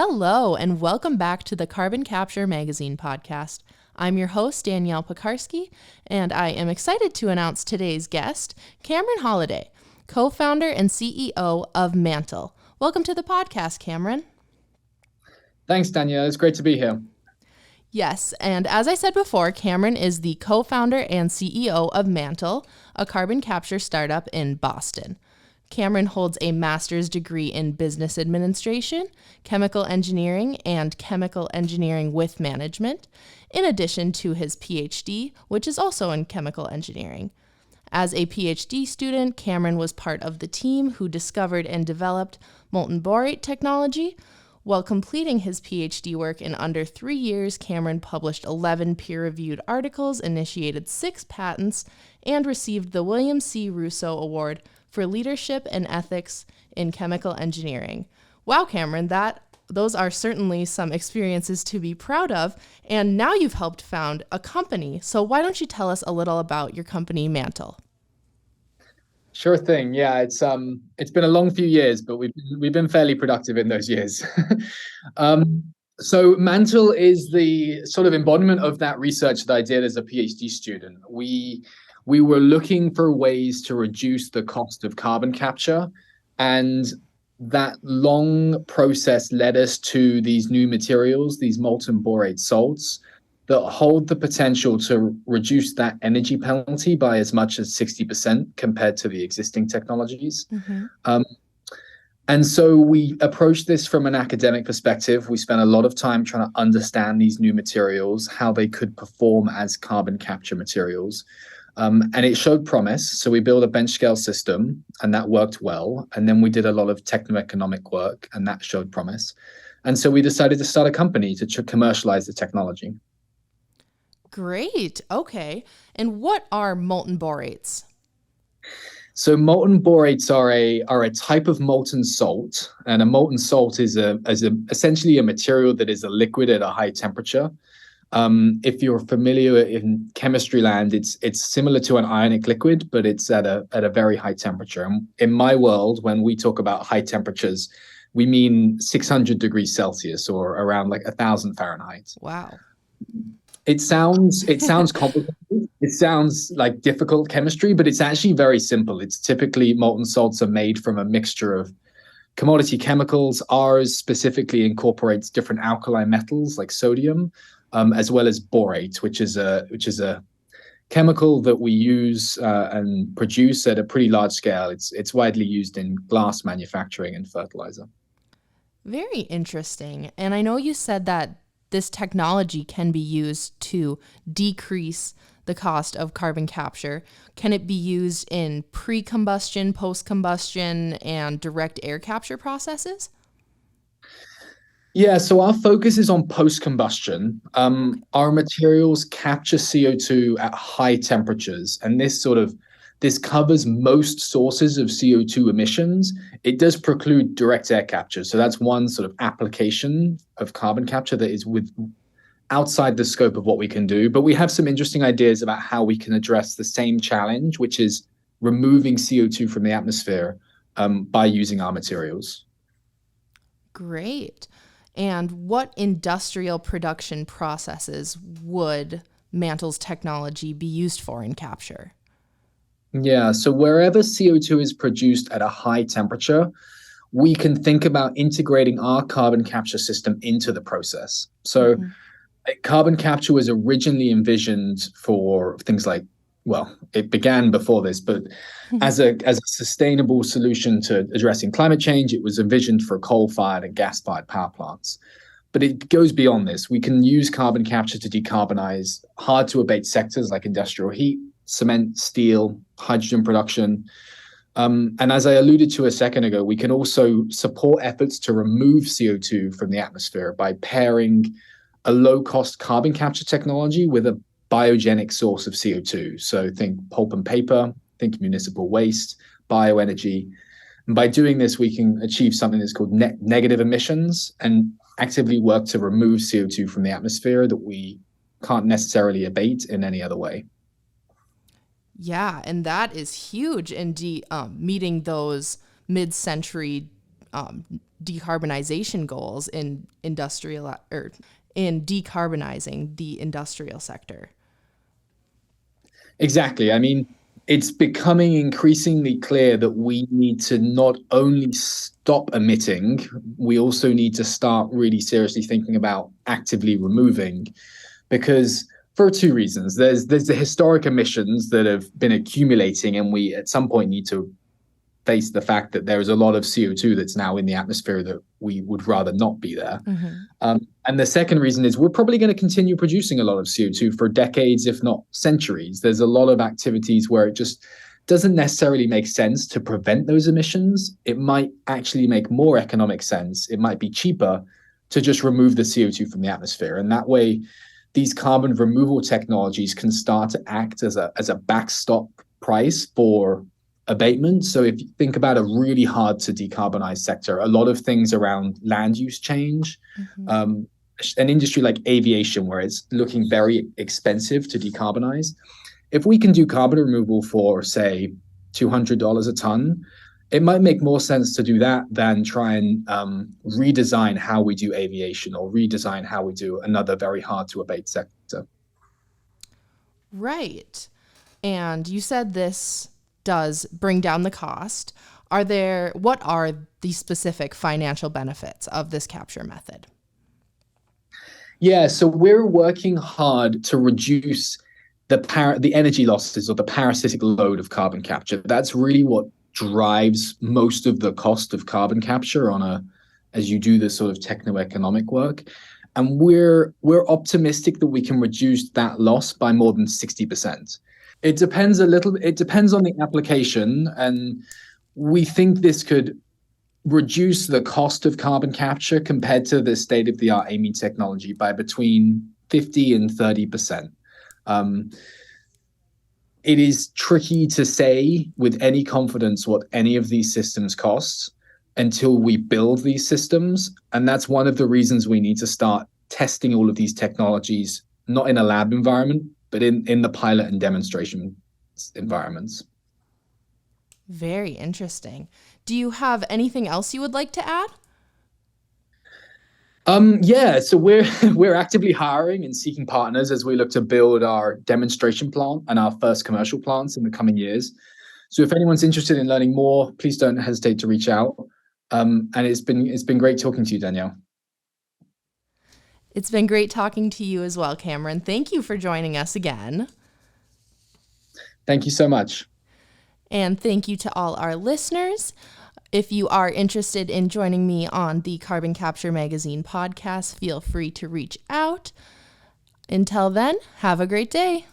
Hello, and welcome back to the Carbon Capture Magazine podcast. I'm your host, Danielle Piekarski, and I am excited to announce today's guest, Cameron Halliday, co-founder and CEO of Mantel. Welcome to the podcast, Cameron. Thanks, Danielle. It's great to be here. Yes, and as I said before, Cameron is the co-founder and CEO of Mantel, a carbon capture startup in Boston. Cameron holds a master's degree in business administration, chemical engineering, and chemical engineering with management, in addition to his PhD, which is also in chemical engineering. As a PhD student, Cameron was part of the team who discovered and developed Moltenborate technology. While completing his PhD work in under 3 years, Cameron published 11 peer-reviewed articles, initiated 6 patents, and received the William C. Russo Award for Leadership and Ethics in Chemical Engineering. Wow, Cameron, those are certainly some experiences to be proud of, and now you've helped found a company. So why don't you tell us a little about your company, Mantel? Sure thing. Yeah, it's been a long few years, but we've been fairly productive in those years. So Mantel is the sort of embodiment of that research that I did as a PhD student. We were looking for ways to reduce the cost of carbon capture, and that long process led us to these new materials, these moltenborate salts, that hold the potential to reduce that energy penalty by as much as 60% compared to the existing technologies. Mm-hmm. And so we approached this from an academic perspective. We spent a lot of time trying to understand these new materials, how they could perform as carbon capture materials. And it showed promise. So we built a bench scale system, and that worked well. And then we did a lot of techno-economic work, and that showed promise. And so we decided to start a company to commercialize the technology. Great. Okay. And what are moltenborates? So molten borates are a type of molten salt, and a molten salt is essentially a material that is a liquid at a high temperature. If you're familiar in chemistry land, it's similar to an ionic liquid, but it's at a very high temperature. And in my world, when we talk about high temperatures, we mean 600 degrees Celsius or around like 1,000 Fahrenheit. Wow. It sounds complicated. It sounds like difficult chemistry, but it's actually very simple. It's typically molten salts are made from a mixture of commodity chemicals. Ours specifically incorporates different alkali metals like sodium, as well as borate, which is a chemical that we use and produce at a pretty large scale. It's widely used in glass manufacturing and fertilizer. Very interesting. And I know you said that this technology can be used to decrease the cost of carbon capture. Can it be used in pre-combustion, post-combustion, and direct air capture processes? Yeah, so our focus is on post-combustion. Our materials capture CO2 at high temperatures, and this covers most sources of CO2 emissions. It does preclude direct air capture. So that's one sort of application of carbon capture that is outside the scope of what we can do. But we have some interesting ideas about how we can address the same challenge, which is removing CO2 from the atmosphere by using our materials. Great. And what industrial production processes would Mantel's technology be used for in capture? Yeah, so wherever CO2 is produced at a high temperature, we can think about integrating our carbon capture system into the process. So carbon capture was originally envisioned for things like, well, it began before this, but as a sustainable solution to addressing climate change, it was envisioned for coal-fired and gas-fired power plants. But it goes beyond this. We can use carbon capture to decarbonize hard-to-abate sectors like industrial heat, cement, steel, hydrogen production. And as I alluded to a second ago, we can also support efforts to remove CO2 from the atmosphere by pairing a low-cost carbon capture technology with a biogenic source of CO2. So think pulp and paper, think municipal waste, bioenergy. And by doing this, we can achieve something that's called negative emissions and actively work to remove CO2 from the atmosphere that we can't necessarily abate in any other way. Yeah, and that is huge in meeting those mid-century decarbonization goals in decarbonizing the industrial sector. Exactly. I mean, it's becoming increasingly clear that we need to not only stop emitting, we also need to start really seriously thinking about actively removing, because for two reasons. There's the historic emissions that have been accumulating, and we at some point need to face the fact that there is a lot of CO2 that's now in the atmosphere that we would rather not be there. And the second reason is we're probably going to continue producing a lot of CO2 for decades, if not centuries. There's a lot of activities where it just doesn't necessarily make sense to prevent those emissions. It might actually make more economic sense. It might be cheaper to just remove the CO2 from the atmosphere. And that way, these carbon removal technologies can start to act as a backstop price for abatement. So if you think about a really hard to decarbonize sector, a lot of things around land use change, an industry like aviation, where it's looking very expensive to decarbonize. If we can do carbon removal for, say, $200 a ton, it might make more sense to do that than try and redesign how we do aviation or redesign how we do another very hard to abate sector. Right. And you said this does bring down the cost. What are the specific financial benefits of this capture method? Yeah, so we're working hard to reduce the energy losses or the parasitic load of carbon capture. That's really what drives most of the cost of carbon capture as you do this sort of techno-economic work. And we're optimistic that we can reduce that loss by more than 60%. It depends on the application, and we think this could reduce the cost of carbon capture compared to the state-of-the-art amine technology by between 50 and 30%. It is tricky to say with any confidence what any of these systems cost until we build these systems. And that's one of the reasons we need to start testing all of these technologies, not in a lab environment, but in the pilot and demonstration environments. Very interesting. Do you have anything else you would like to add? Yeah, so we're actively hiring and seeking partners as we look to build our demonstration plant and our first commercial plants in the coming years. So if anyone's interested in learning more, please don't hesitate to reach out. And it's been great talking to you, Danielle. It's been great talking to you as well, Cameron. Thank you for joining us again. Thank you so much. And thank you to all our listeners. If you are interested in joining me on the Carbon Capture Magazine podcast, feel free to reach out. Until then, have a great day.